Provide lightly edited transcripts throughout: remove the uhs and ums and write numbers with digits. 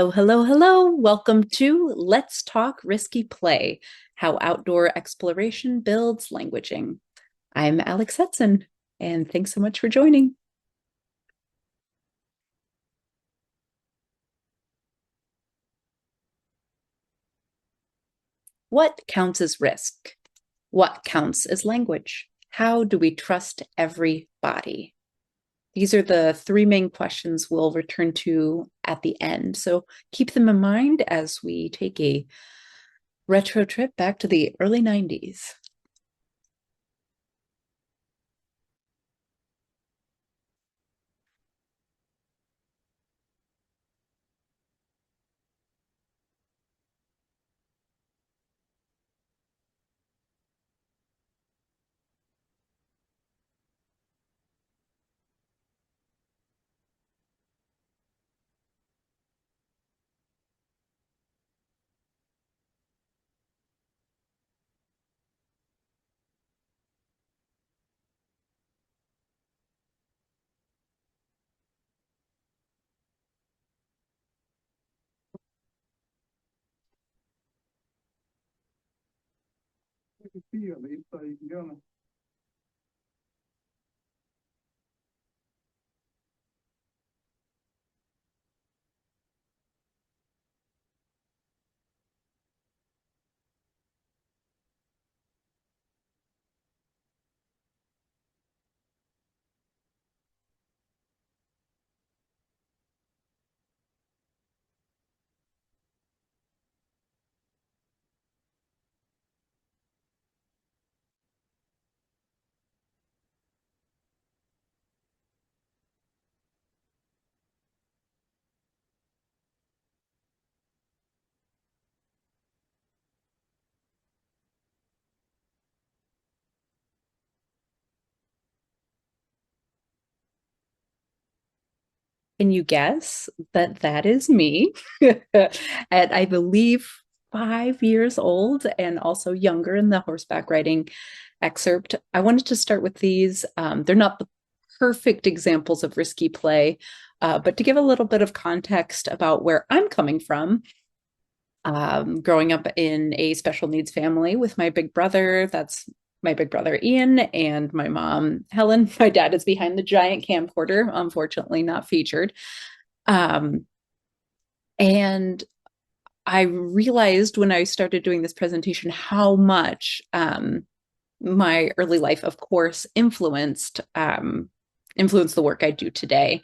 Hello, hello, hello. Welcome to Let's Talk Risky Play, How Outdoor Exploration Builds Languaging. I'm Alix Hudson, and thanks so much for joining. What counts as risk? What counts as language? How do we trust everybody? These are the three main questions we'll return to at the end. So keep them in mind as we take a retro trip back to the early 90s. Can you guess that that is me? At, I believe, 5 years old and also younger in the horseback riding excerpt. I wanted to start with these. They're not the perfect examples of risky play, but to give a little bit of context about where I'm coming from. Growing up in a special needs family with my big brother, that's my big brother Ian, and my mom Helen. My dad is behind the giant camcorder, unfortunately not featured. Um, and I realized when I started doing this presentation how much my early life, of course, influenced the work I do today.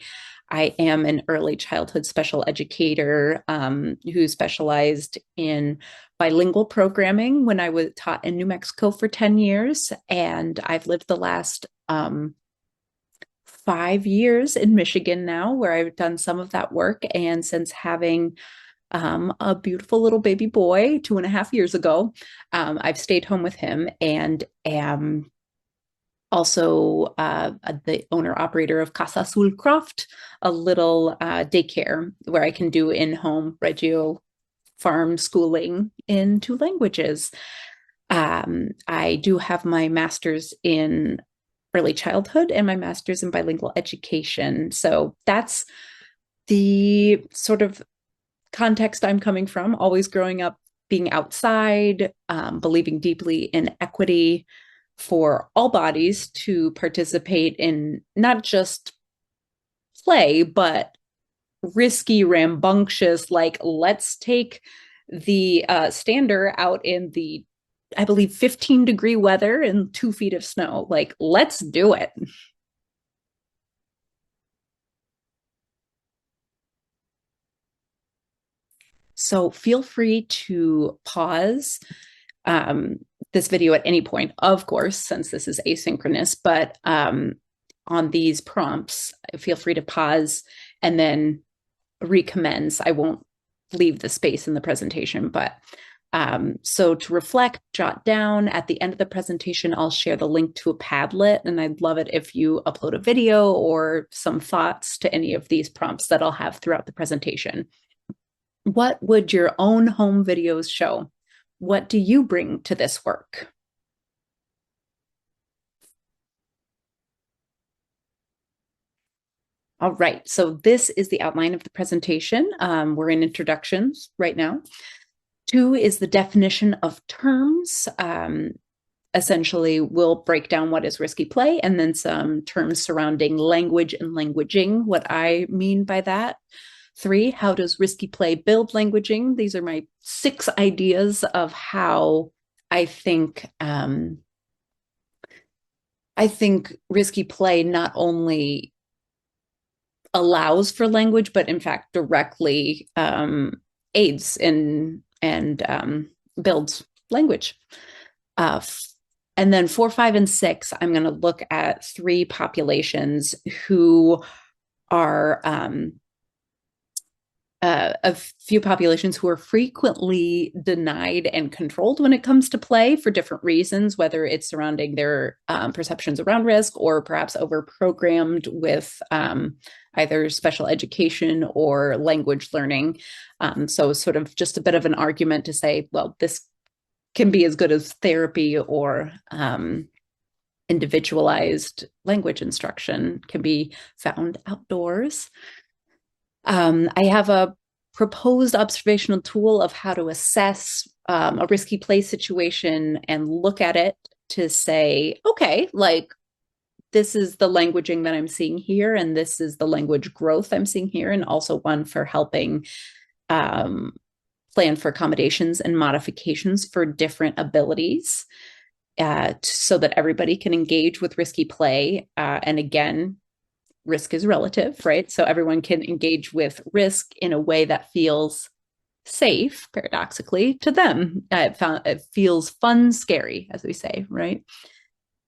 I am an early childhood special educator who specialized in bilingual programming when I was taught in New Mexico for 10 years. And I've lived the last 5 years in Michigan now, where I've done some of that work. And since having a beautiful little baby boy 2.5 years ago, I've stayed home with him and am also the owner operator of Casa Azul Croft, a little daycare where I can do in-home Reggio farm schooling in two languages. I do have my master's in early childhood and my master's in bilingual education. So that's the sort of context I'm coming from, always growing up being outside, believing deeply in equity for all bodies to participate in not just play, but risky, rambunctious, like let's take the stander out in the, I believe, 15-degree weather and 2 feet of snow. Like, let's do it. So feel free to pause um, this video at any point, of course, since this is asynchronous, but on these prompts, feel free to pause and then recommence. I won't leave the space in the presentation, but so to reflect, jot down at the end of the presentation, I'll share the link to a Padlet, and I'd love it if you upload a video or some thoughts to any of these prompts that I'll have throughout the presentation. What would your own home videos show? What do you bring to this work? All right, so this is the outline of the presentation. We're in introductions right now. Two is the definition of terms. Essentially, we'll break down what is risky play and then some terms surrounding language and languaging, what I mean by that. Three, how does risky play build languaging? These are my 6 ideas of how I think risky play not only allows for language, but in fact directly aids in and builds language. Uh, and then 4, 5, and 6, I'm going to look at 3 populations who are a few populations who are frequently denied and controlled when it comes to play for different reasons, whether it's surrounding their perceptions around risk or perhaps over programmed with either special education or language learning. So, sort of just a bit of an argument to say, well, this can be as good as therapy or individualized language instruction can be found outdoors. I have a proposed observational tool of how to assess a risky play situation and look at it to say, okay, like this is the languaging that I'm seeing here, and this is the language growth I'm seeing here, and also one for helping plan for accommodations and modifications for different abilities so that everybody can engage with risky play. And again, risk is relative, right? So everyone can engage with risk in a way that feels safe, paradoxically, to them. It feels fun, scary, as we say, right?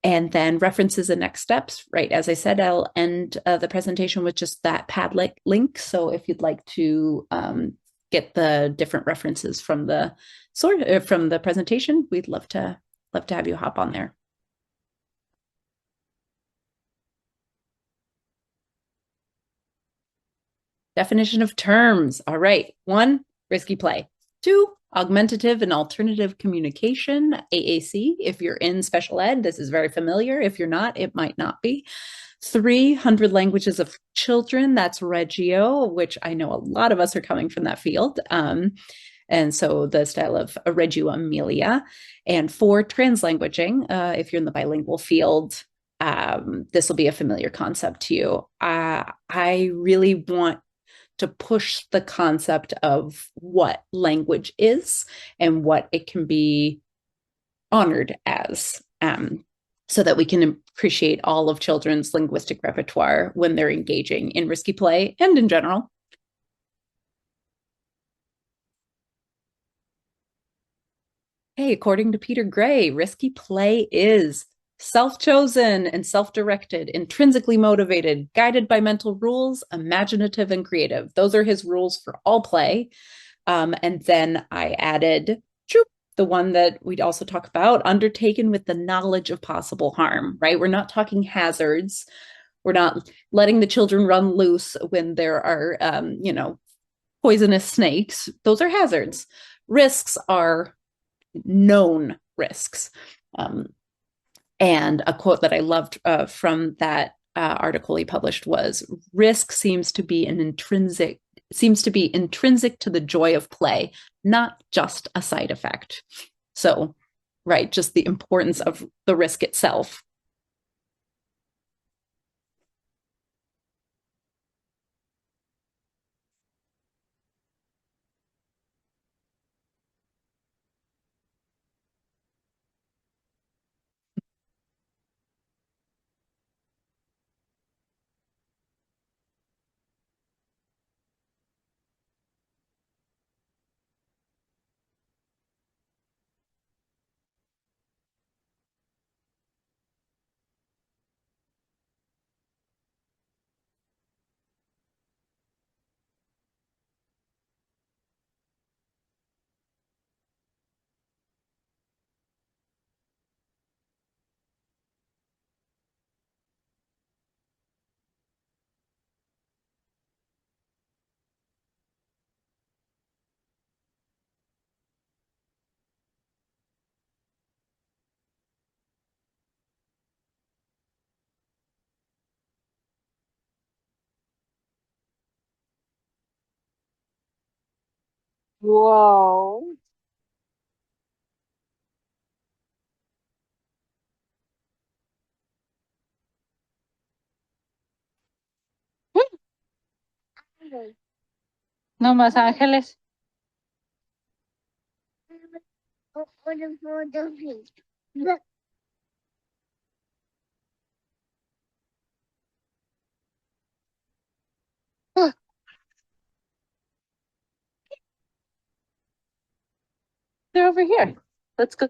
And then references and next steps, right? As I said, I'll end the presentation with just that Padlet link. So if you'd like to get the different references from the from the presentation, we'd love to have you hop on there. Definition of terms. All right. 1, risky play. 2, augmentative and alternative communication, AAC. If you're in special ed, this is very familiar. If you're not, it might not be. 300 languages of children, that's Reggio, which I know a lot of us are coming from that field. And so the style of a Reggio Emilia. And 4, translanguaging. If you're in the bilingual field, this will be a familiar concept to you. I really want to push the concept of what language is and what it can be honored as, so that we can appreciate all of children's linguistic repertoire when they're engaging in risky play and in general. Hey, according to Peter Gray, risky play is self-chosen and self-directed, intrinsically motivated, guided by mental rules, imaginative and creative. Those are his rules for all play. And then I added the one that we'd also talk about, undertaken with the knowledge of possible harm, right? We're not talking hazards. We're not letting the children run loose when there are, poisonous snakes. Those are hazards. Risks are known risks. And a quote that I loved from that article he published was, risk seems to be intrinsic to the joy of play, not just a side effect. So, right, just the importance of the risk itself. Whoa. No más ángeles. They're over here. Let's go.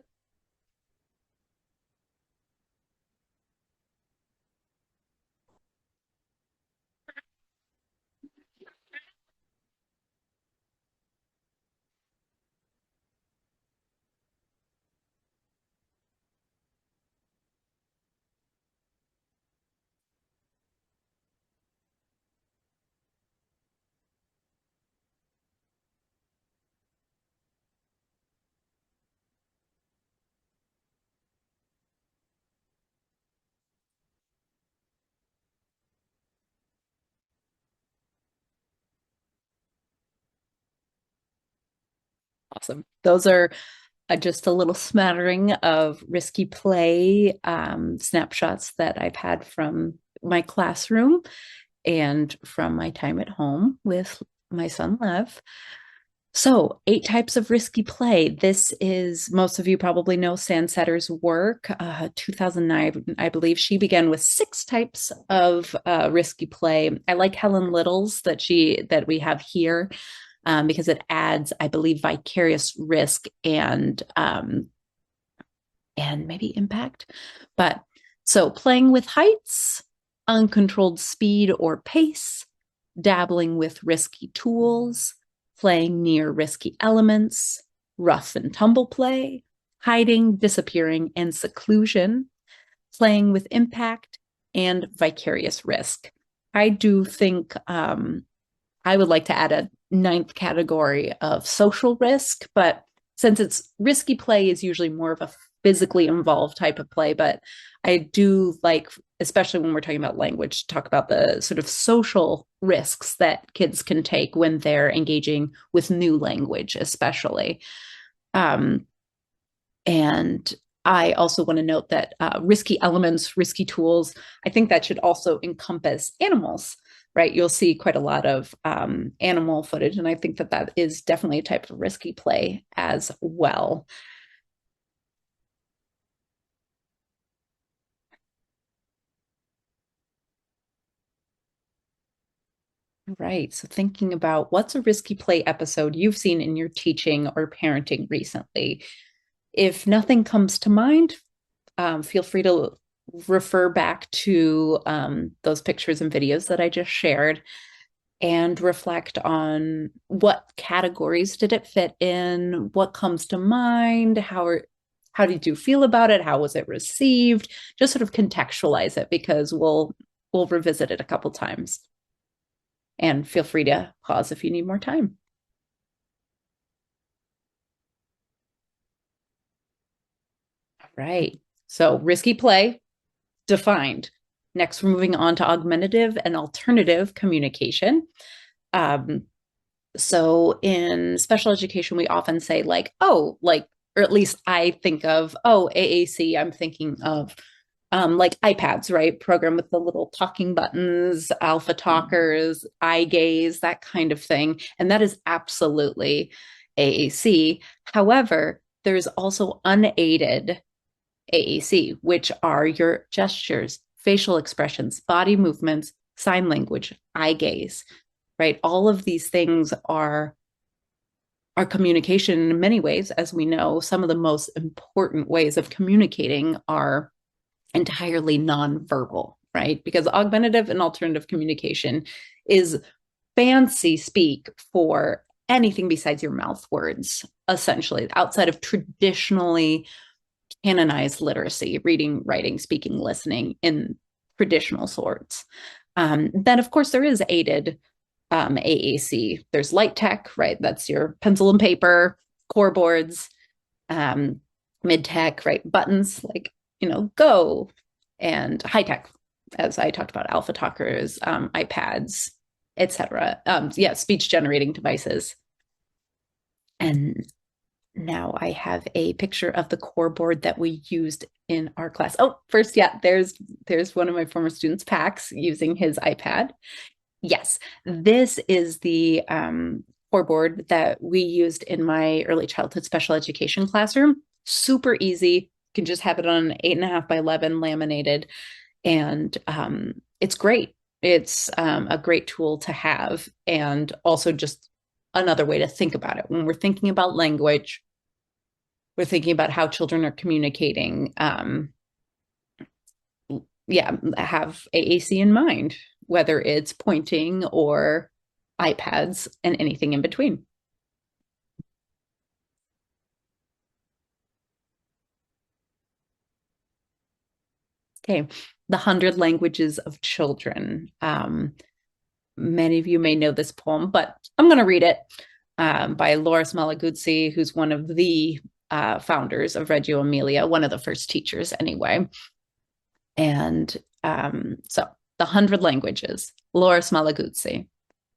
Awesome. Those are just a little smattering of risky play snapshots that I've had from my classroom and from my time at home with my son Lev. So, 8 types of risky play. This is, most of you probably know Sandsetter's work. 2009, I believe she began with 6 types of risky play. I like Helen Little's that we have here because it adds, I believe, vicarious risk and maybe impact. But so playing with heights, uncontrolled speed or pace, dabbling with risky tools, playing near risky elements, rough and tumble play, hiding, disappearing, and seclusion, playing with impact, and vicarious risk. I do think I would like to add a ninth category of social risk, but since it's risky play is usually more of a physically involved type of play, but I do like, especially when we're talking about language, to talk about the sort of social risks that kids can take when they're engaging with new language, especially. Um, and I also want to note that risky elements, risky tools, I think that should also encompass animals, right? You'll see quite a lot of animal footage, and I think that that is definitely a type of risky play as well. Right. So, thinking about what's a risky play episode you've seen in your teaching or parenting recently. If nothing comes to mind, feel free to refer back to those pictures and videos that I just shared and reflect on what categories did it fit in, what comes to mind, how did you feel about it, how was it received, just sort of contextualize it because we'll revisit it a couple times, and feel free to pause if you need more time. Right. So risky play defined. Next, we're moving on to augmentative and alternative communication. Um, So in special education, we often say, like, oh, like, or at least I think of, oh, AAC, I'm thinking of like iPads, right? Program with the little talking buttons, alpha talkers, eye gaze, that kind of thing. And that is absolutely AAC. However, there's also unaided AAC, which are your gestures, facial expressions, body movements, sign language, eye gaze, right? All of these things are our communication in many ways. As we know, some of the most important ways of communicating are entirely nonverbal, right? Because augmentative and alternative communication is fancy speak for anything besides your mouth words, essentially, outside of traditionally canonized literacy, reading, writing, speaking, listening in traditional sorts. Then, of course, there is aided AAC. There's light tech, right? That's your pencil and paper, core boards, um, mid tech, right? Buttons like, go, and high tech, as I talked about, alpha talkers, iPads, etc. Yeah, speech generating devices. And now I have a picture of the core board that we used in our class. Oh, first, yeah, there's one of my former students, Pax, using his iPad. Yes, this is the core board that we used in my early childhood special education classroom. Super easy. You can just have it on an 8.5 by 11 laminated, and it's great. It's a great tool to have, and also just another way to think about it. When we're thinking about language, we're thinking about how children are communicating. Yeah, have AAC in mind, whether it's pointing or iPads and anything in between. Okay, the 100 Languages of Children. Many of you may know this poem, but I'm going to read it by Laura Smalaguzzi, who's one of the founders of Reggio Emilia, one of the first teachers anyway. And so, the 100 Languages, Laura Smalaguzzi.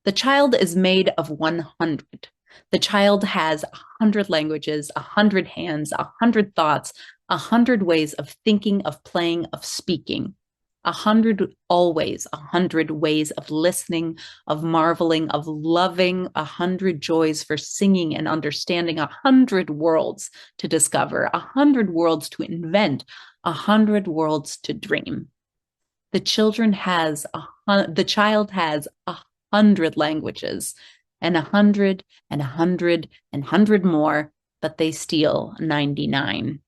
The child is made of 100. The child has 100 languages, 100 hands, 100 thoughts, 100 ways of thinking, of playing, of speaking. 100 always, 100 ways of listening, of marveling, of loving, 100 joys for singing and understanding, 100 worlds to discover, 100 worlds to invent, 100 worlds to dream. The child has 100 languages, and 100 and 100 and 100 more, but they steal 99.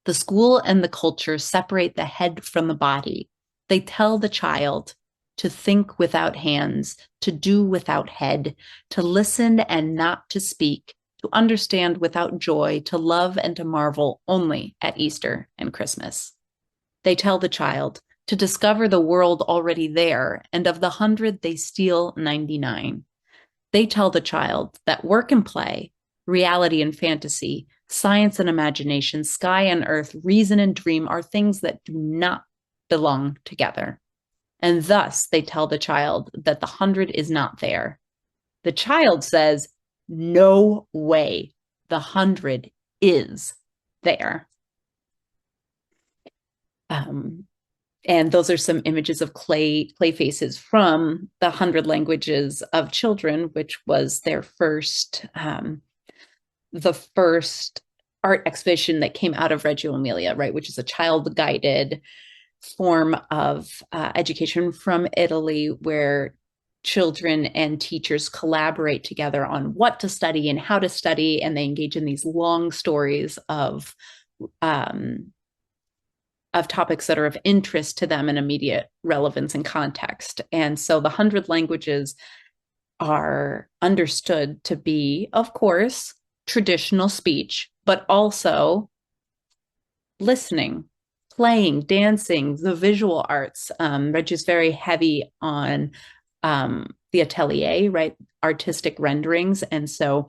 The school and the culture separate the head from the body. They tell the child to think without hands, to do without head, to listen and not to speak, to understand without joy, to love and to marvel only at Easter and Christmas. They tell the child to discover the world already there, and of the 100, they steal 99. They tell the child that work and play, reality and fantasy, science and imagination, sky and earth, reason and dream are things that do not belong together. And thus they tell the child that the 100 is not there. The child says, no way, the 100 is there. And those are some images of clay faces from the 100 Languages of Children, which was their the first art exhibition that came out of Reggio Emilia, right, which is a child guided form of education from Italy, where children and teachers collaborate together on what to study and how to study, and they engage in these long stories of topics that are of interest to them and immediate relevance and context. And so the 100 languages are understood to be, of course, traditional speech, but also listening, playing, dancing, the visual arts. Reg is very heavy on the atelier, right? Artistic renderings. And so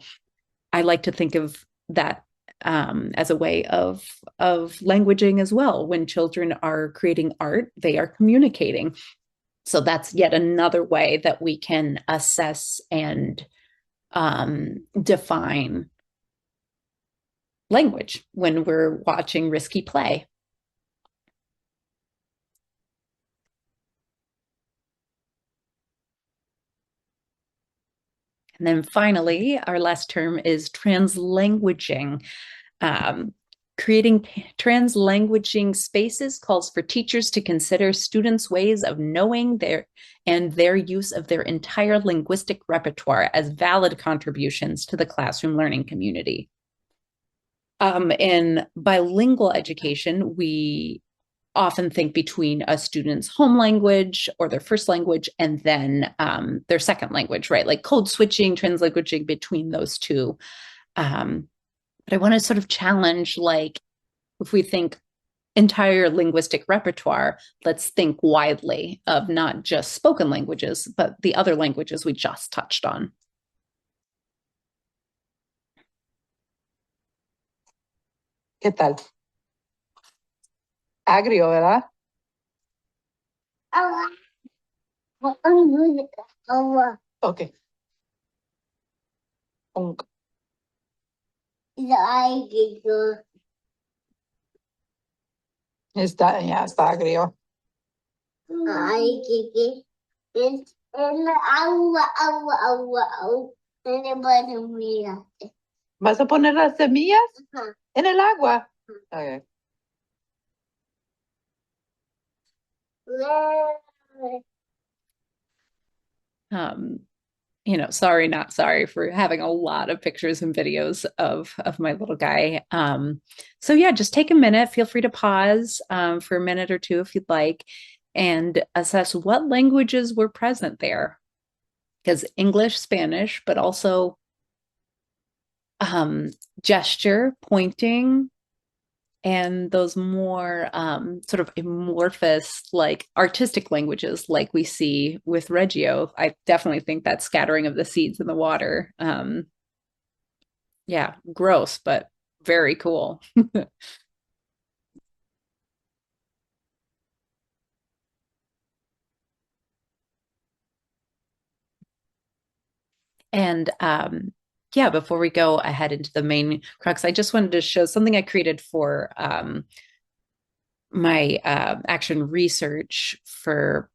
I like to think of that as a way of languaging as well. When children are creating art, they are communicating. So that's yet another way that we can assess and define language when we're watching risky play. And then finally, our last term is translanguaging. Creating translanguaging spaces calls for teachers to consider students' ways of knowing their use of their entire linguistic repertoire as valid contributions to the classroom learning community. In bilingual education, we often think between a student's home language or their first language and then their second language, right? Like code switching, translanguaging between those two. But I want to sort of challenge, like, if we think entire linguistic repertoire, let's think widely of not just spoken languages, but the other languages we just touched on. ¿Qué tal? Agrio, ¿verdad? Ok. Está agrio. ¿Vas a poner las semillas en el agua? Okay. Um, sorry, not sorry for having a lot of pictures and videos of my little guy. So yeah, just take a minute. Feel free to pause for a minute or two if you'd like, and assess what languages were present there. Because English, Spanish, but also um, gesture, pointing, and those more sort of amorphous, like artistic languages, like we see with Reggio. I definitely think that scattering of the seeds in the water. Yeah, gross, but very cool. And yeah, before we go ahead into the main crux, I just wanted to show something I created for my action research for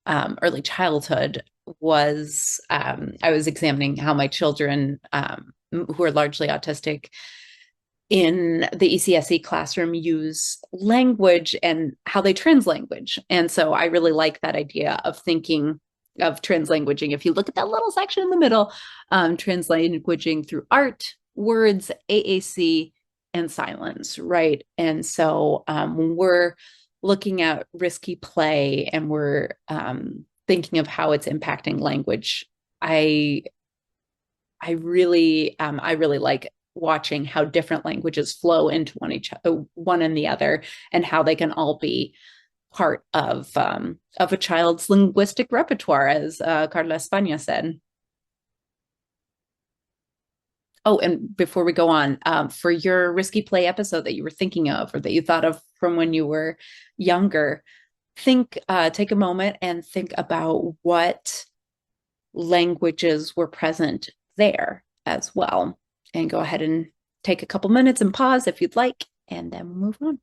early childhood was I was examining how my children, who are largely autistic, in the ECSE classroom use language and how they translanguage. And so I really like that idea of thinking of translanguaging. If you look at that little section in the middle, translanguaging through art, words, AAC, and silence, right? And so when we're looking at risky play and we're thinking of how it's impacting language, I I really like watching how different languages flow into one and the other, and how they can all be part of a child's linguistic repertoire, as Carla España said. Oh, and before we go on, for your risky play episode that you were thinking of, or that you thought of from when you were younger, take a moment and think about what languages were present there as well. And go ahead and take a couple minutes and pause if you'd like, and then we'll move on.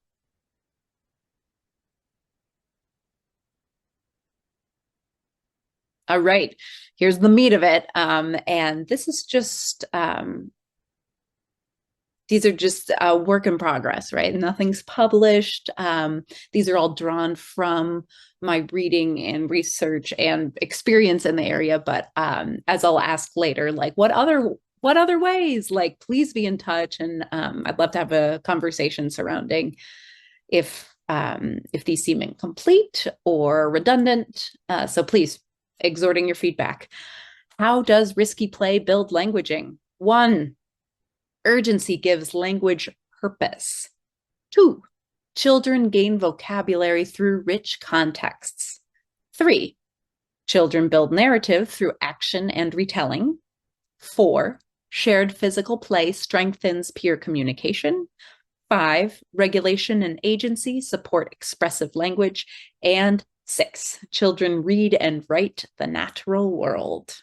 All right, here's the meat of it. And this is just, these are just a work in progress, right? Nothing's published. These are all drawn from my reading and research and experience in the area. But as I'll ask later, like what other ways? Like, please be in touch, and I'd love to have a conversation surrounding if these seem incomplete or redundant. So please, exhorting your feedback. How does risky play build languaging? One, urgency gives language purpose. Two, children gain vocabulary through rich contexts. Three, children build narrative through action and retelling. Four, shared physical play strengthens peer communication. Five, regulation and agency support expressive language. And six, children read and write the natural world.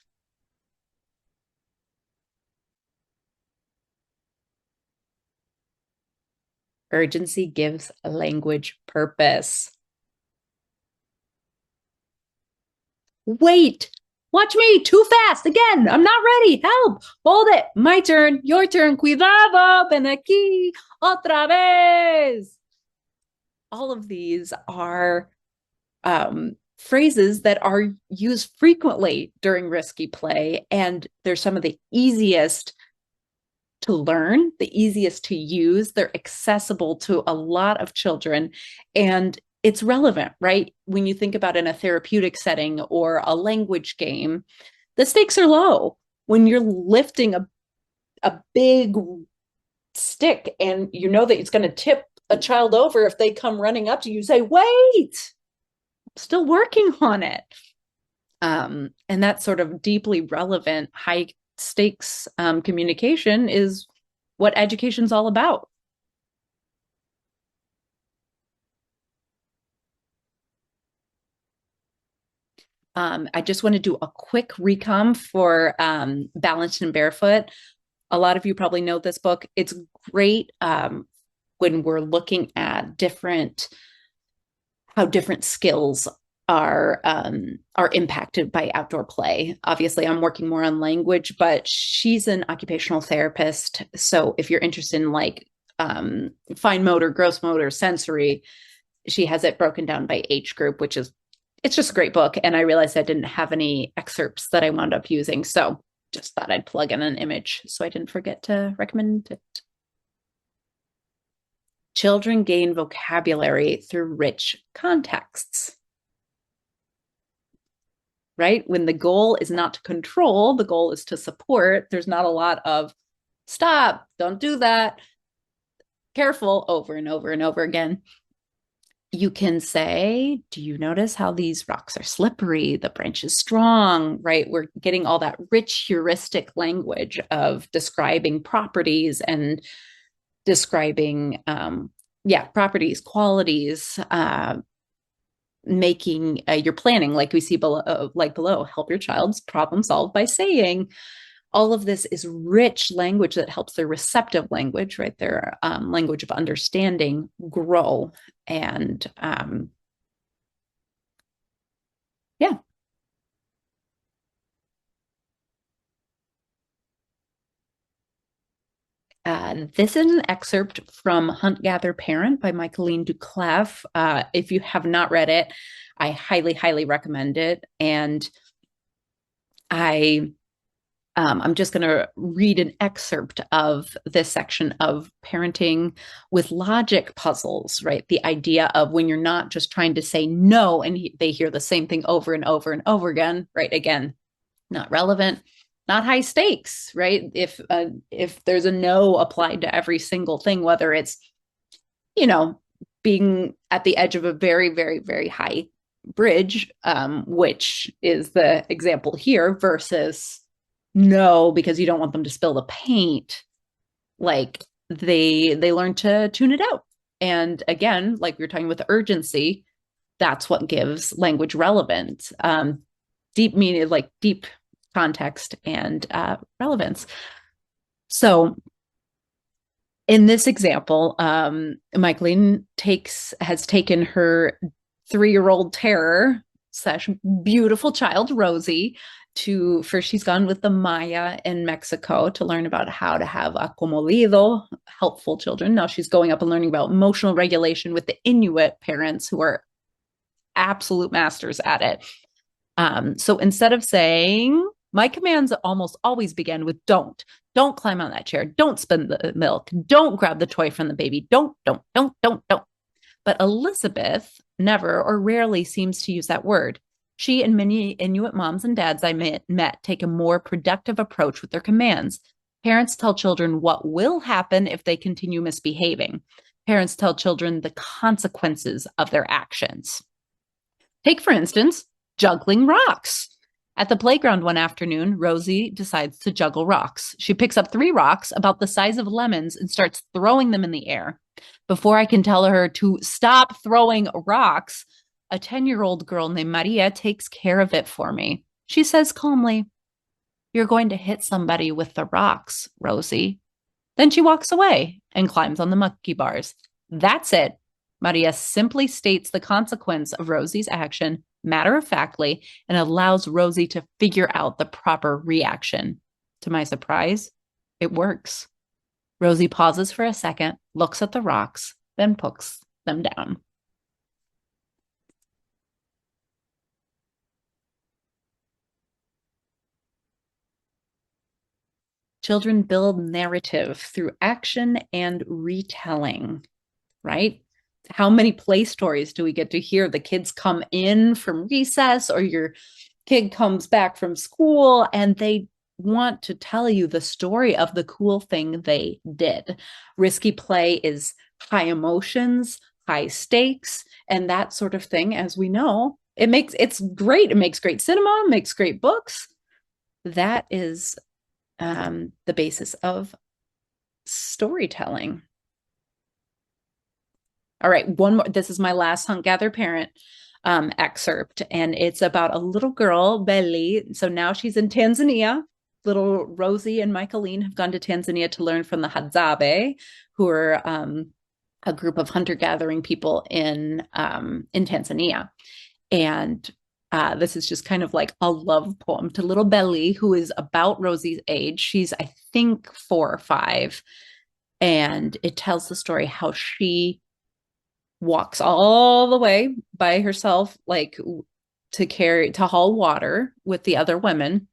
Urgency gives language purpose. Wait, watch me, too fast. Again, I'm not ready. Help, hold it. My turn, your turn. Cuidado, ven aquí, otra vez. All of these are phrases that are used frequently during risky play, and they're some of the easiest to learn, the easiest to use. They're accessible to a lot of children, and it's relevant, right? When you think about in a therapeutic setting or a language game, the stakes are low. When you're lifting a big stick and you know that it's going to tip a child over if they come running up to you, say, wait, I'm still working on it. And that sort of deeply relevant, high stakes communication is what education's all about. I just want to do a quick recom for Balanced and Barefoot. A lot of you probably know this book. It's great when we're looking at how different skills are impacted by outdoor play. Obviously, I'm working more on language, but she's an occupational therapist. So if you're interested in like fine motor, gross motor, sensory, she has it broken down by age group, which is it's just a great book. And I realized I didn't have any excerpts that I wound up using. So just thought I'd plug in an image so I didn't forget to recommend it. Children gain vocabulary through rich contexts. Right? When the goal is not to control, the goal is to support. There's not a lot of stop, don't do that, careful, over and over and over again. You can say, do you notice how these rocks are slippery? The branch is strong, right? We're getting all that rich heuristic language of describing properties and describing, properties, qualities, making your planning, like we see below, help your child's problem solve by saying. All of this is rich language that helps their receptive language, right? Their language of understanding grow. And yeah. This is an excerpt from Hunt, Gather, Parent by Michaeline Duclav. If you have not read it, I highly, highly recommend it. And I'm just going to read an excerpt of this section of parenting with logic puzzles, right? The idea of when you're not just trying to say no and they hear the same thing over and over and over again, right? Again, not relevant, not high stakes, right? If there's a no applied to every single thing, whether it's, being at the edge of a very, very, very high bridge, which is the example here, versus no, because you don't want them to spill the paint. Like they learn to tune it out. And again, like we were talking with urgency, that's what gives language relevance, deep meaning, like deep context and relevance. So in this example, Michaeline has taken her 3-year-old terror / beautiful child, Rosie, first she's gone with the Maya in Mexico to learn about how to have acomodido, helpful children. Now she's going up and learning about emotional regulation with the Inuit parents who are absolute masters at it. So instead of saying, my commands almost always begin with don't climb on that chair, don't spill the milk, don't grab the toy from the baby, don't. But Elizabeth never or rarely seems to use that word. She and many Inuit moms and dads I met take a more productive approach with their commands. Parents tell children what will happen if they continue misbehaving. Parents tell children the consequences of their actions. Take, for instance, juggling rocks. At the playground one afternoon, Rosie decides to juggle rocks. She picks up 3 rocks about the size of lemons and starts throwing them in the air. Before I can tell her to stop throwing rocks, a 10-year-old girl named Maria takes care of it for me. She says calmly, "You're going to hit somebody with the rocks, Rosie." Then she walks away and climbs on the monkey bars. That's it. Maria simply states the consequence of Rosie's action matter-of-factly and allows Rosie to figure out the proper reaction. To my surprise, it works. Rosie pauses for a second, looks at the rocks, then puts them down. Children build narrative through action and retelling, right? How many play stories do we get to hear? The kids come in from recess or your kid comes back from school and they want to tell you the story of the cool thing they did. Risky play is high emotions, high stakes, and that sort of thing. As we know, it's great. It makes great cinema, makes great books. That is the basis of storytelling. All right, one more. This is my last Hunt, Gather, Parent excerpt, and it's about a little girl, Belly. So now she's in Tanzania, little Rosie and Michaeline have gone to Tanzania to learn from the Hadzabe, who are a group of hunter-gathering people in Tanzania. And this is just kind of like a love poem to little Belly, who is about Rosie's age. She's, I think, 4 or 5. And it tells the story how she walks all the way by herself, like to haul water with the other women.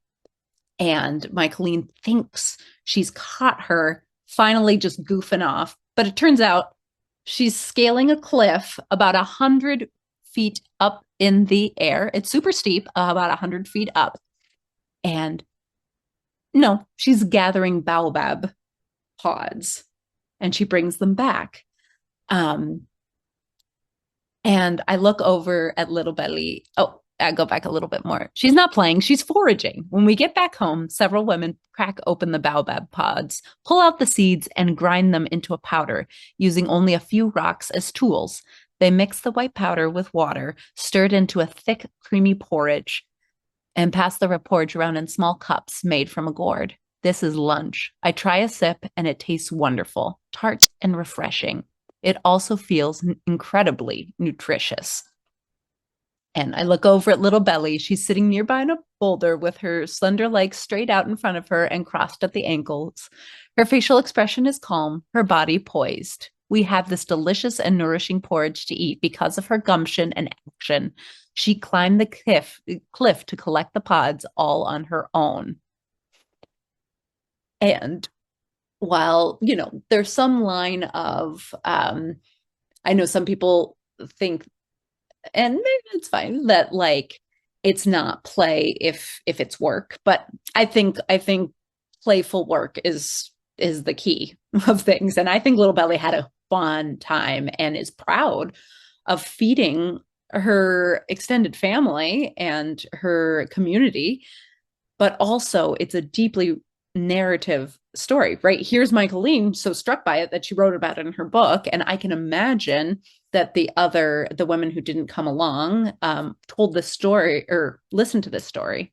And Michaeline thinks she's caught her finally just goofing off. But it turns out she's scaling a cliff about 100 feet up in the air. It's super steep, about 100 feet up. And no, she's gathering baobab pods and she brings them back. Um, and I look over at little Belly. Oh, I go back a little bit more. She's not playing, she's foraging. When we get back home, several women crack open the baobab pods, pull out the seeds, and grind them into a powder, using only a few rocks as tools. They mix the white powder with water, stirred into a thick, creamy porridge, and pass the porridge around in small cups made from a gourd. This is lunch. I try a sip, and it tastes wonderful, tart and refreshing. It also feels incredibly nutritious. And I look over at little Belly. She's sitting nearby on a boulder with her slender legs straight out in front of her and crossed at the ankles. Her facial expression is calm, her body poised. We have this delicious and nourishing porridge to eat because of her gumption and action. She climbed the cliff to collect the pods all on her own. And while, there's some line of, I know some people think, and maybe it's fine, that like it's not play if it's work, but I think playful work is the key of things. And I think little Belly had a fun time and is proud of feeding her extended family and her community, but also it's a deeply narrative story, right? Here's Michaeline so struck by it that she wrote about it in her book. And I can imagine that the women who didn't come along told this story or listened to this story.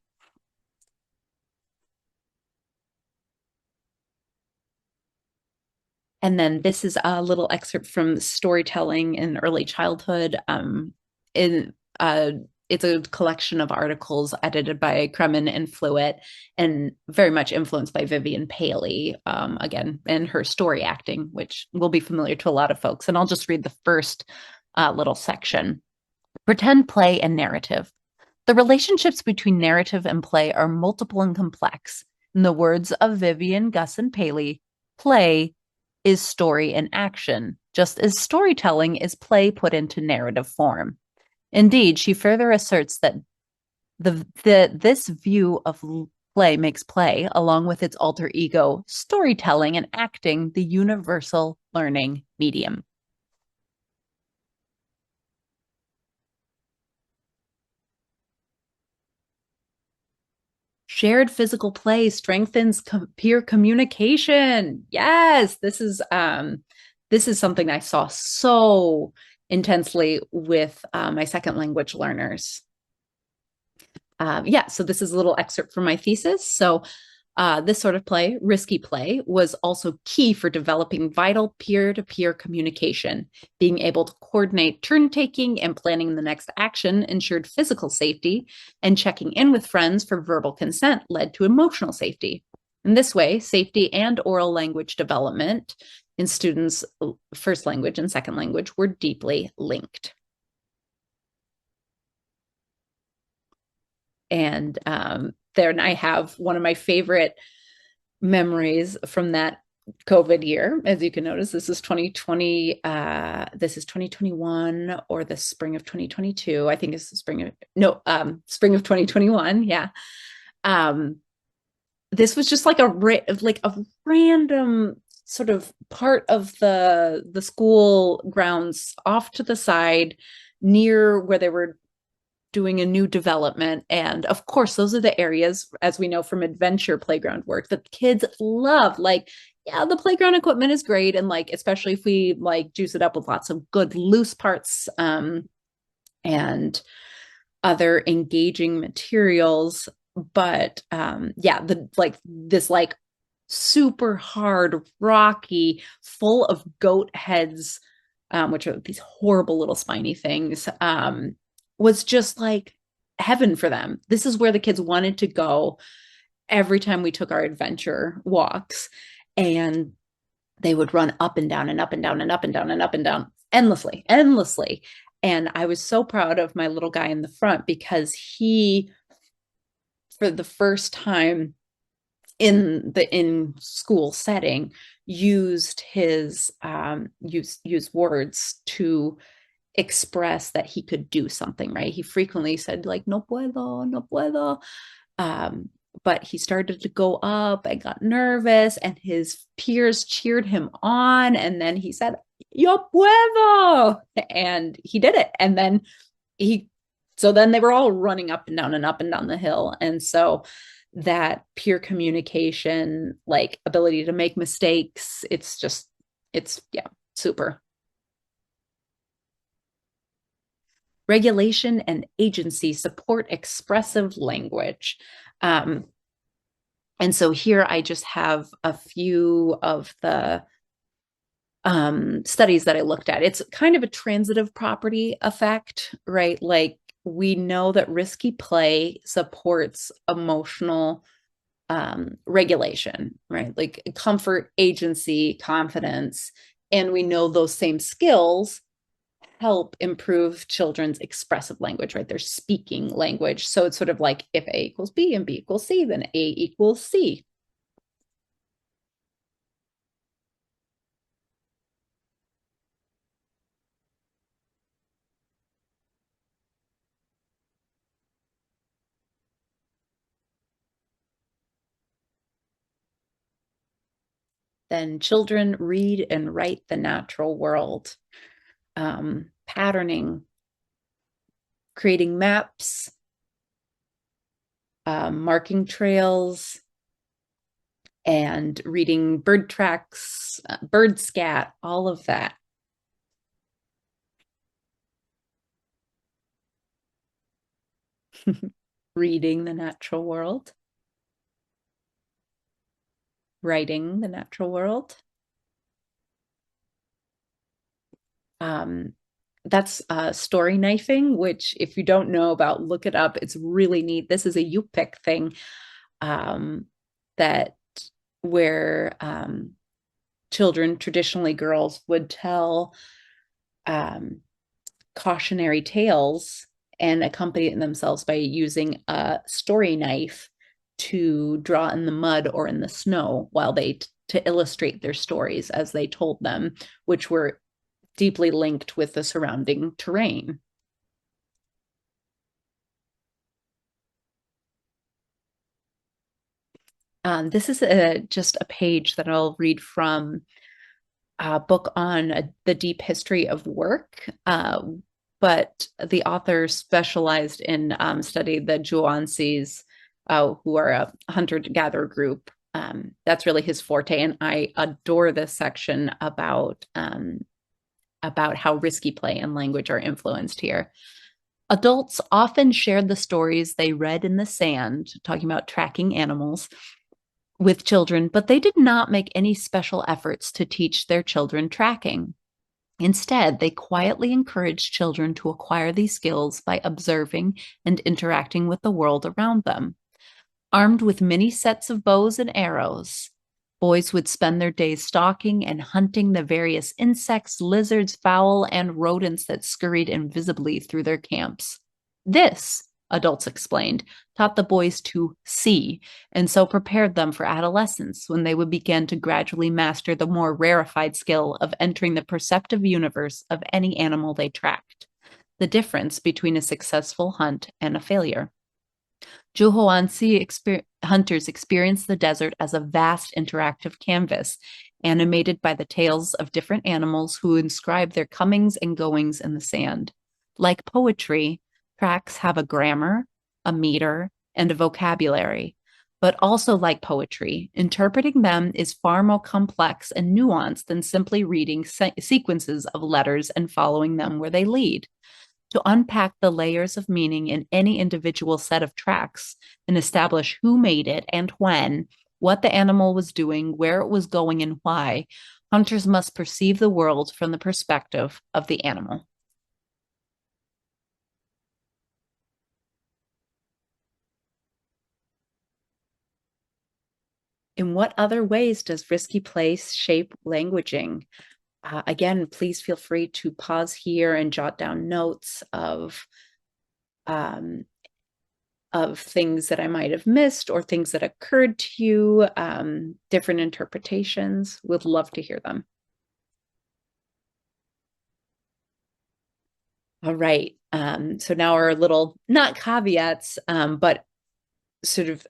And then this is a little excerpt from Storytelling in Early Childhood. In It's a collection of articles edited by Kremen and Fluitt, and very much influenced by Vivian Paley, again, and her story acting, which will be familiar to a lot of folks. And I'll just read the first little section. Pretend play and narrative. The relationships between narrative and play are multiple and complex. In the words of Vivian, Gus, and Paley, play is story in action, just as storytelling is play put into narrative form. Indeed, she further asserts that this view of play makes play, along with its alter ego, storytelling and acting, the universal learning medium. Shared physical play strengthens peer communication. Yes, this is something I saw so intensely with my second language learners. So this is a little excerpt from my thesis. So this sort of play, risky play, was also key for developing vital peer-to-peer communication. Being able to coordinate turn-taking and planning the next action ensured physical safety, and checking in with friends for verbal consent led to emotional safety. In this way, safety and oral language development in students' first language and second language were deeply linked. And then I have one of my favorite memories from that COVID year. As you can notice, this is 2020. This is 2021 or the spring of 2022. I think it's the spring of 2021. Yeah. This was just like a random sort of part of the school grounds off to the side near where they were doing a new development. And of course, those are the areas, as we know from adventure playground work, that kids love. Like, yeah, the playground equipment is great. And like, especially if we like juice it up with lots of good loose parts and other engaging materials. but yeah, the like this like super hard, rocky, full of goat heads, which are these horrible little spiny things, was just like heaven for them. This is where the kids wanted to go every time we took our adventure walks. And they would run up and down and up and down and up and down and up and down endlessly, endlessly. And I was so proud of my little guy in the front because he, for the first time in the in school setting, used his use words to express that he could do something, right? He frequently said like no puedo, no puedo. Um, but he started to go up and got nervous, and his peers cheered him on. And then he said, Yo puedo. And he did it. And then he, so then they were all running up and down and up and down the hill. And so that peer communication, like ability to make mistakes, it's just, it's, yeah, super. Regulation and agency support expressive language. Um, and so here I just have a few of the studies that I looked at. It's kind of a transitive property effect, right? Like we know that risky play supports emotional regulation, right? Like comfort, agency, confidence. And we know those same skills help improve children's expressive language, right? Their speaking language. So it's sort of like if A equals B and B equals C, then A equals C. Then children read and write the natural world, patterning, creating maps, marking trails, and reading bird tracks, bird scat, all of that. Reading the natural world, writing the natural world. That's story knifing, which if you don't know about, look it up. It's really neat. This is a Yupik thing, that where children, traditionally girls, would tell cautionary tales and accompany themselves by using a story knife to draw in the mud or in the snow while they to illustrate their stories as they told them, which were deeply linked with the surrounding terrain. This is just a page that I'll read from a book on the deep history of work, but the author specialized in study the Juansis, who are a hunter-gatherer group. That's really his forte, and I adore this section about how risky play and language are influenced here. Adults often shared the stories they read in the sand, talking about tracking animals, with children, but they did not make any special efforts to teach their children tracking. Instead, they quietly encouraged children to acquire these skills by observing and interacting with the world around them. Armed with many sets of bows and arrows, boys would spend their days stalking and hunting the various insects, lizards, fowl, and rodents that scurried invisibly through their camps. This, adults explained, taught the boys to see, and so prepared them for adolescence when they would begin to gradually master the more rarefied skill of entering the perceptive universe of any animal they tracked. The difference between a successful hunt and a failure. Juhoansi hunters experience the desert as a vast interactive canvas, animated by the tales of different animals who inscribe their comings and goings in the sand. Like poetry, tracks have a grammar, a meter, and a vocabulary. But also like poetry, interpreting them is far more complex and nuanced than simply reading sequences of letters and following them where they lead. to unpack the layers of meaning in any individual set of tracks and establish who made it and when, what the animal was doing, where it was going, and why. Hunters must perceive the world from the perspective of the animal. In what other ways does risky play shape languaging? Again, please feel free to pause here and jot down notes um, of things that I might have missed or things that occurred to you, different interpretations. Would love to hear them. All right. So now our little, not caveats, but sort of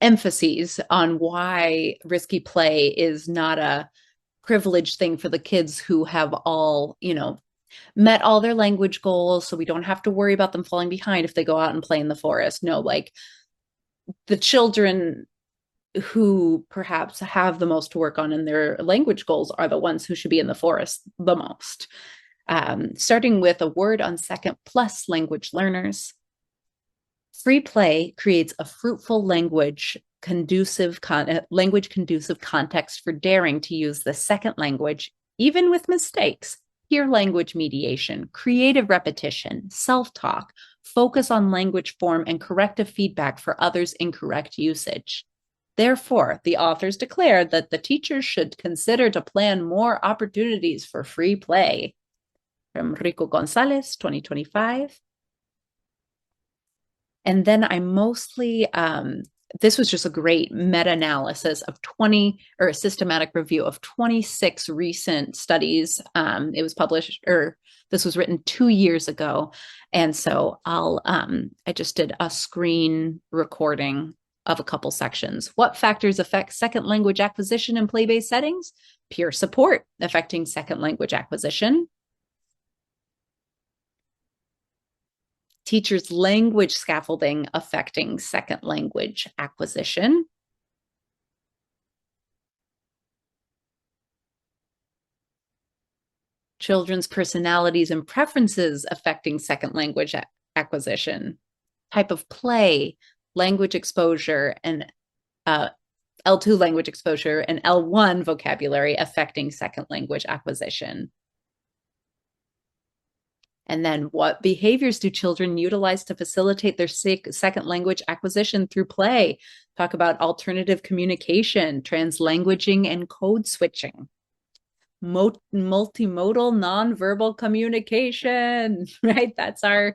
emphases on why risky play is not a privileged thing for the kids who have all, met all their language goals. So we don't have to worry about them falling behind if they go out and play in the forest. No, like the children who perhaps have the most to work on in their language goals are the ones who should be in the forest the most. Starting with a word on second plus language learners. Free play creates a fruitful language conducive context for daring to use the second language, even with mistakes. Peer language mediation, creative repetition, self-talk, focus on language form, and corrective feedback for others' incorrect usage. Therefore, the authors declared that the teachers should consider to plan more opportunities for free play. From Rico Gonzalez, 2025. And then I mostly, this was just a great meta-analysis of 20, or a systematic review of 26 recent studies. It was published, or this was written 2 years ago. And so I just did a screen recording of a couple sections. What factors affect second language acquisition in play-based settings? Peer support affecting second language acquisition. Teachers' language scaffolding affecting second language acquisition. Children's personalities and preferences affecting second language acquisition. Type of play, language exposure, and L2 language exposure, and L1 vocabulary affecting second language acquisition. And then what behaviors do children utilize to facilitate their second language acquisition through play? Talk about alternative communication, translanguaging, and code switching. Multimodal nonverbal communication, right? That's our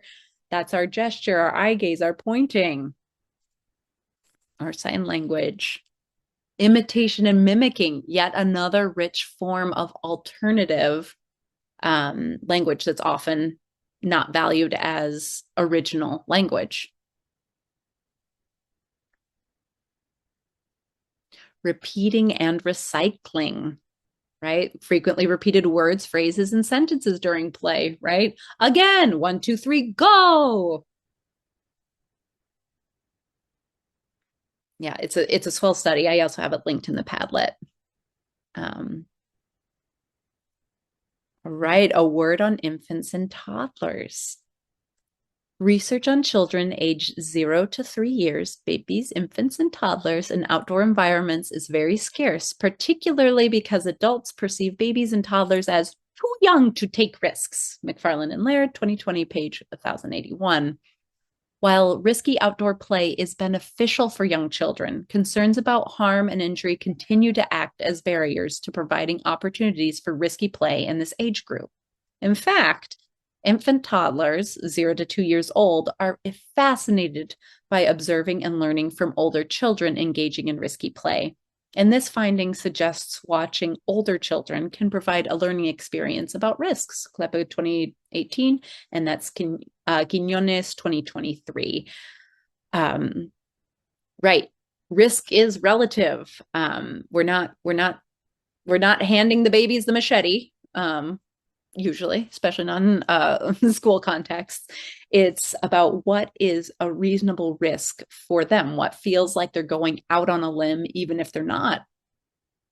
gesture, our eye gaze, our pointing, our sign language. Imitation and mimicking, yet another rich form of alternative language that's often not valued as original language. Repeating and recycling, right? Frequently repeated words, phrases, and sentences during play, right? Again, 1, 2, 3, go. Yeah, it's a swell study. I also have it linked in the Padlet. Right, a word on infants and toddlers. Research on children aged 0 to 3 years, babies, infants, and toddlers in outdoor environments is very scarce, particularly because adults perceive babies and toddlers as too young to take risks. McFarland and Laird, 2020, page 1081. While risky outdoor play is beneficial for young children, concerns about harm and injury continue to act as barriers to providing opportunities for risky play in this age group. In fact, infant toddlers, 0 to 2 years old, are fascinated by observing and learning from older children engaging in risky play. And this finding suggests watching older children can provide a learning experience about risks. Kleppe 2018, and that's Quiñones 2023. Right, risk is relative. We're not handing the babies the machete. Usually, especially not in school contexts. It's about what is a reasonable risk for them, what feels like they're going out on a limb, even if they're not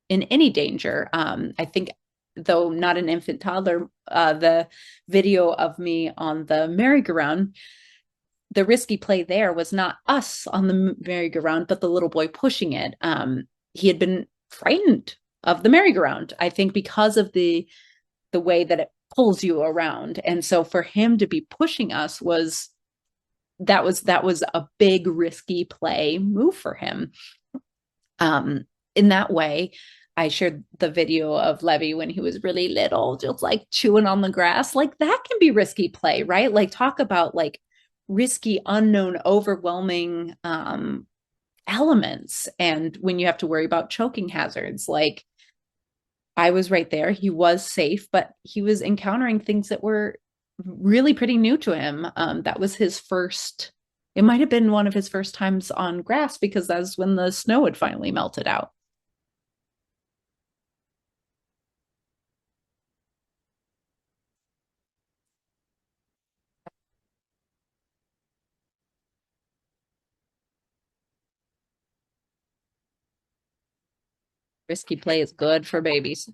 in any danger. I think though not an infant toddler, the video of me on the merry-go-round, the risky play there was not us on the merry-go-round, but the little boy pushing it. He had been frightened of the merry-go-round, I think, because of the way that it pulls you around. And so for him to be pushing us was a big risky play move for him. In that way, I shared the video of Levy when he was really little, just like chewing on the grass. Like that can be risky play, right? Like talk about like risky, unknown, overwhelming elements. And when you have to worry about choking hazards, like I was right there. He was safe, but he was encountering things that were really pretty new to him. That was his first, it might have been one of his first times on grass because that's when the snow had finally melted out. Risky play is good for babies.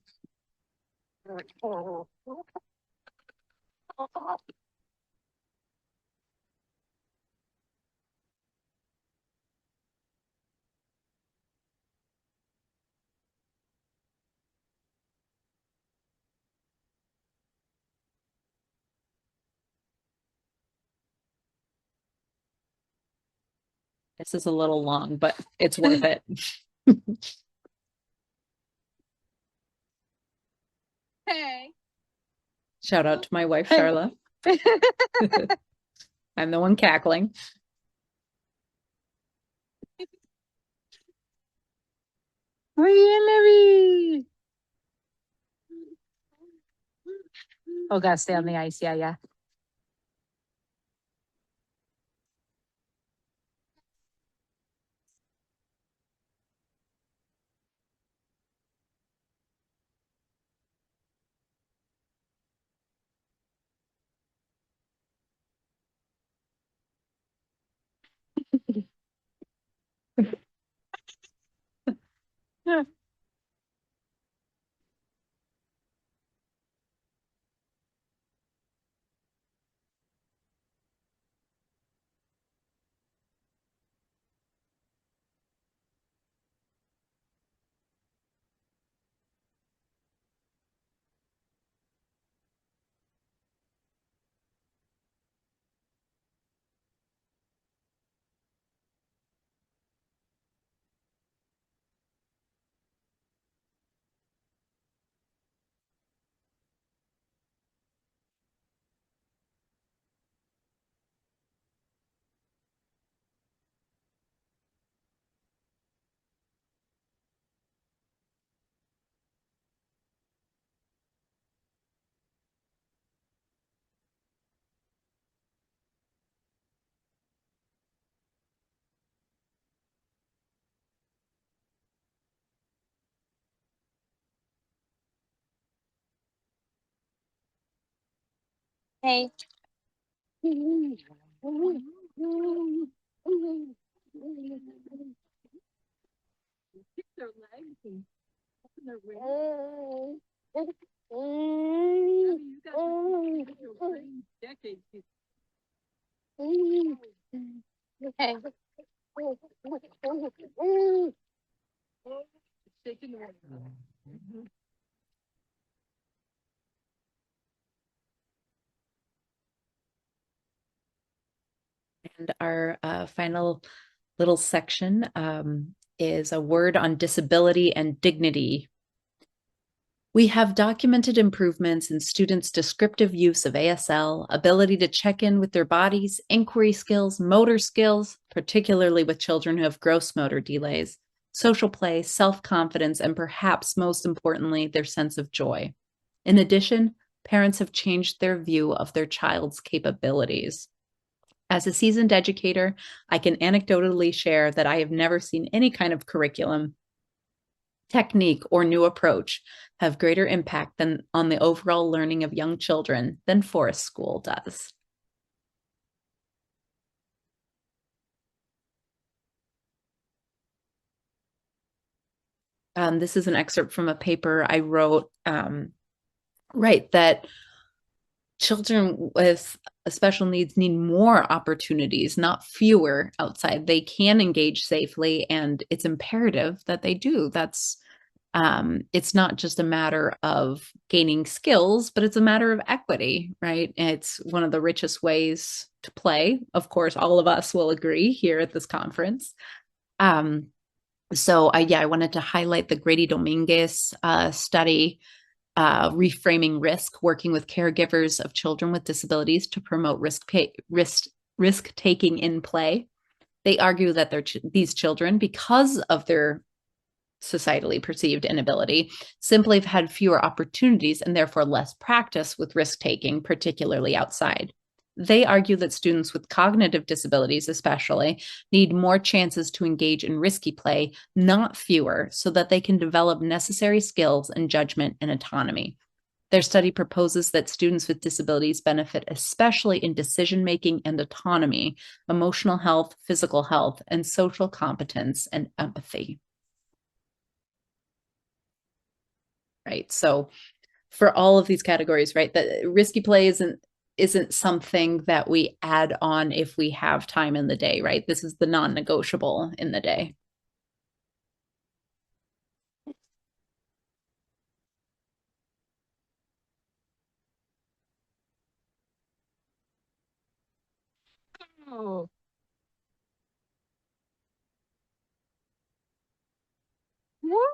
This is a little long, but it's worth it. Hey. Shout out to my wife, Charla. I'm the one cackling. Really? Oh, gotta stay on the ice. Yeah, yeah. Hey. Their legs and their wings. You got to train decades. Okay. And our final little section is a word on disability and dignity. We have documented improvements in students' descriptive use of ASL, ability to check in with their bodies, inquiry skills, motor skills, particularly with children who have gross motor delays, social play, self-confidence, and perhaps most importantly, their sense of joy. In addition, parents have changed their view of their child's capabilities. As a seasoned educator, I can anecdotally share that I have never seen any kind of curriculum, technique, or new approach have greater impact than on the overall learning of young children than forest school does. This is an excerpt from a paper I wrote Right, that children with special needs need more opportunities, not fewer outside. They can engage safely, and it's imperative that they do. It's not just a matter of gaining skills, but it's a matter of equity, right? It's one of the richest ways to play. Of course, all of us will agree here at this conference. Um, I wanted to highlight the Grady Dominguez study, reframing risk, working with caregivers of children with disabilities to promote risk taking in play. They argue that these children, because of their societally perceived inability, simply have had fewer opportunities and therefore less practice with risk taking, particularly outside. They argue that students with cognitive disabilities, especially, need more chances to engage in risky play, not fewer, so that they can develop necessary skills and judgment and autonomy. Their study proposes that students with disabilities benefit especially in decision making and autonomy, emotional health, physical health, and social competence and empathy. Right. So for all of these categories, right, that risky play isn't something that we add on if we have time in the day, right? This is the non-negotiable in the day. Oh, what?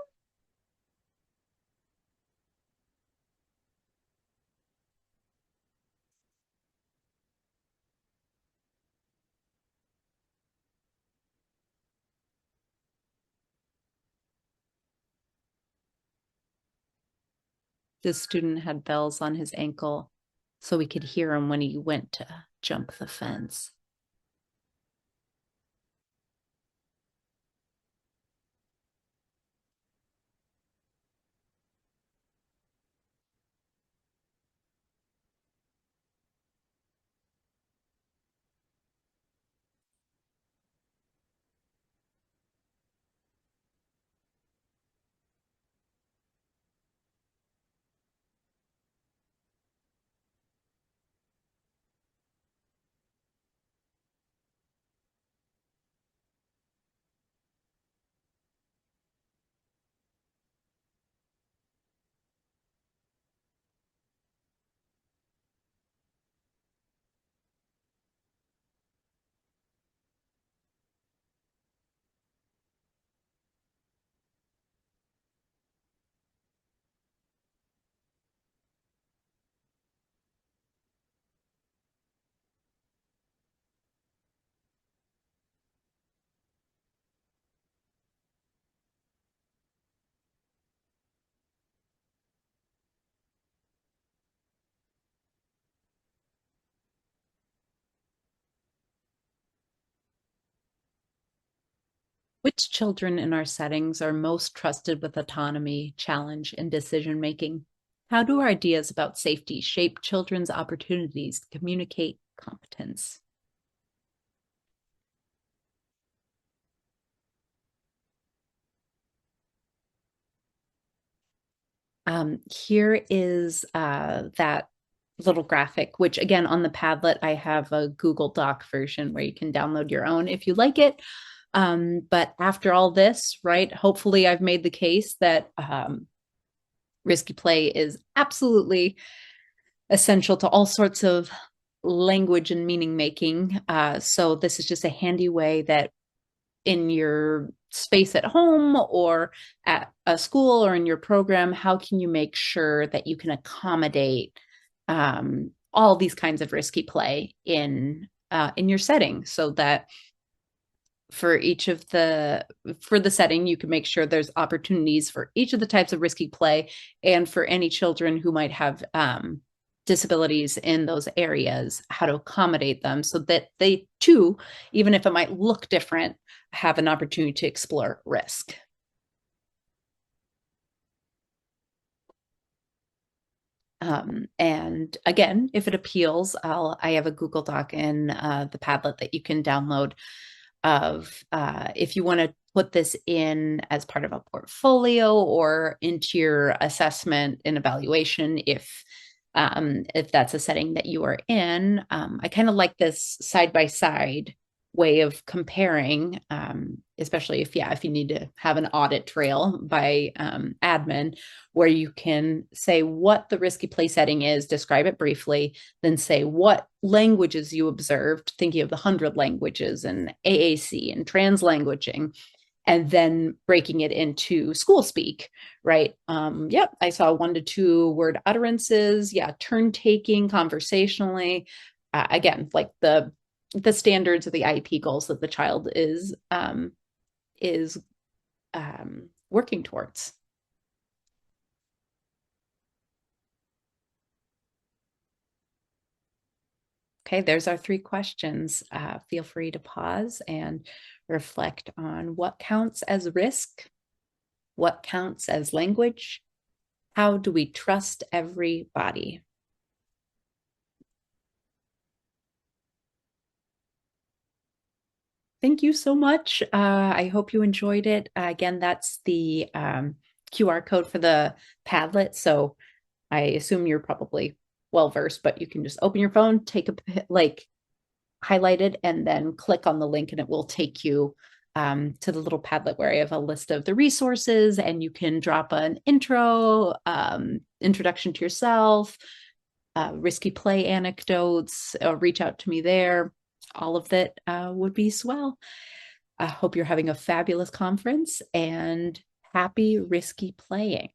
This student had bells on his ankle so we could hear him when he went to jump the fence. Which children in our settings are most trusted with autonomy, challenge, and decision making? How do our ideas about safety shape children's opportunities to communicate competence? Here is that little graphic, which again, on the Padlet, I have a Google Doc version where you can download your own if you like it. But after all this, right, hopefully I've made the case that risky play is absolutely essential to all sorts of language and meaning making. So this is just a handy way that in your space at home or at a school or in your program, how can you make sure that you can accommodate all these kinds of risky play in your setting, so that for each of the for the setting you can make sure there's opportunities for each of the types of risky play, and for any children who might have disabilities in those areas, how to accommodate them so that they too, even if it might look different, have an opportunity to explore risk. And again, if it appeals, I have a Google Doc in the Padlet that you can download of if you want to put this in as part of a portfolio or into your assessment and evaluation if that's a setting that you are in. I kind of like this side by side way of comparing, especially if you need to have an audit trail by admin, where you can say what the risky play setting is, describe it briefly, then say what languages you observed, thinking of the 100 languages and AAC and translanguaging, and then breaking it into school speak, right? Yep, I saw 1 to 2 word utterances. Yeah, turn taking conversationally. Again, like the standards of the IEP goals that the child is working towards. Okay, there's our 3 questions. Feel free to pause and reflect on what counts as risk, what counts as language, how do we trust everybody? Thank you so much. I hope you enjoyed it. Again, that's the QR code for the Padlet. So I assume you're probably well versed, but you can just open your phone, take a highlight it, and then click on the link, and it will take you to the little Padlet where I have a list of the resources, and you can drop an introduction to yourself, risky play anecdotes, or reach out to me there. All of that would be swell. I hope you're having a fabulous conference and happy risky playing.